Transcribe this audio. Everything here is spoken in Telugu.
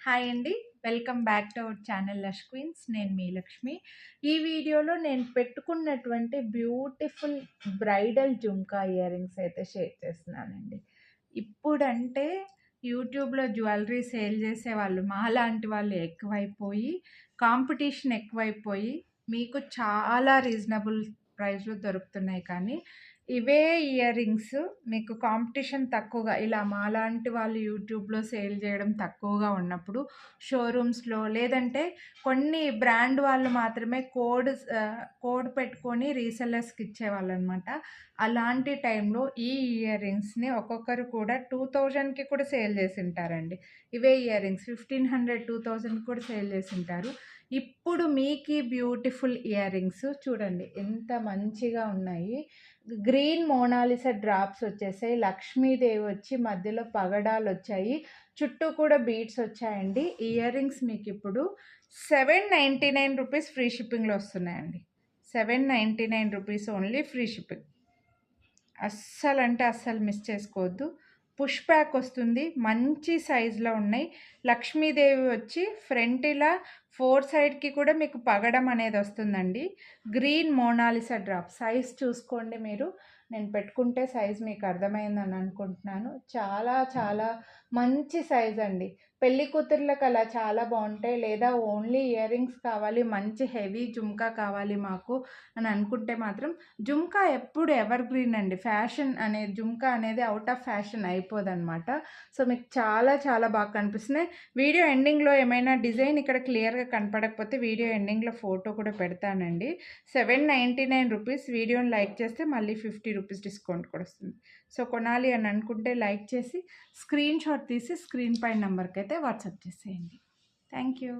హాయ్ అండి. Welcome back to our channel lush queens. నేను మీ లక్ష్మి. ఈ వీడియోలో నేను పెట్టుకున్నటువంటి beautiful bridal jhumka ear rings అయితే షేర్ చేస్తున్నానండి. ఇప్పుడంటే యూట్యూబ్‌లో జ్యువెలరీ సేల్ చేసేవాళ్ళు మాలాంటి వాళ్ళు ఎక్కువైపోయి, కాంపిటీషన్ ఎక్కువైపోయి, మీకు చాలా రీజనబుల్ ప్రైస్‌లో దొరుకుతున్నాయి. కానీ ఇవే ఇయర్ రింగ్స్ మీకు కాంపిటీషన్ తక్కువగా ఇలా మాలాంటి వాళ్ళు యూట్యూబ్‌లో సేల్ చేయడం తక్కువగా ఉన్నప్పుడు షోరూమ్స్‌లో లేదంటే కొన్ని బ్రాండ్ వాళ్ళు మాత్రమే కోడ్ పెట్టుకొని రీసెల్లర్స్‌కి ఇచ్చేవాళ్ళనమాట. అలాంటి టైంలో ఈ ఇయర్ రింగ్స్‌ని ఒక్కొక్కరు కూడా 2000కి కూడా సేల్ చేసుంటారండి. ఇవే ఇయర్ రింగ్స్ 1500, 2000కి కూడా సేల్ చేసుంటారు. ఇప్పుడు మీకీ బ్యూటిఫుల్ ఇయర్ రింగ్స్ చూడండి ఎంత మంచిగా ఉన్నాయి. గ్రీన్ మోనాలిసా డ్రాప్స్ వచ్చేసాయి. లక్ష్మీదేవి వచ్చి మధ్యలో పగడాలొచ్చాయి. చుట్టూ కూడా బీడ్స్ వచ్చాయండి. ఇయర్ రింగ్స్ మీకిప్పుడు 799 రూపీస్ ఫ్రీ షిప్పింగ్‌లో వస్తున్నాయండి. 799 రూపీస్ ఓన్లీ ఫ్రీ షిప్పింగ్. అస్సలంటే అస్సలు మిస్ చేసుకోవద్దు. పుష్ బ్యాక్ వస్తుంది. మంచి సైజులో ఉన్నాయి. లక్ష్మీదేవి వచ్చి ఫ్రంట్ ఇలా 4 సైడ్‌కి కూడా మీకు పగడం అనేది వస్తుందండి. గ్రీన్ మోనాలిసా డ్రాప్ సైజ్ చూసుకోండి మీరు. నేను పెట్టుకుంటే సైజ్ మీకు అర్థమైందని అనుకుంటున్నాను. చాలా చాలా మంచి సైజ్ అండి. పెళ్లి కూతుర్లకు అలా చాలా బాగుంటాయి. లేదా ఓన్లీ ఇయర్ రింగ్స్ కావాలి, మంచి హెవీ జుంకా కావాలి మాకు అని అనుకుంటే మాత్రం జుంకా ఎప్పుడు ఎవర్ గ్రీన్ అండి. ఫ్యాషన్ అనేది జుంకా అనేది అవుట్ ఆఫ్ ఫ్యాషన్ అయిపోదన్నమాట. సో మీకు చాలా చాలా బాగా కనిపిస్తున్నాయి. వీడియో ఎండింగ్లో ఏమైనా డిజైన్ ఇక్కడ క్లియర్గా కనపడకపోతే వీడియో ఎండింగ్లో ఫోటో కూడా పెడతానండి. 799 రూపీస్. వీడియోని లైక్ చేస్తే మళ్ళీ 50 రూపీస్ డిస్కౌంట్ కూడా వస్తుంది. సో కొనాలి అని అనుకుంటే లైక్ చేసి స్క్రీన్ షాట్ తీసి స్క్రీన్ పైన నెంబర్కి అయితే వాట్సాప్ చేసేయండి. Thank you.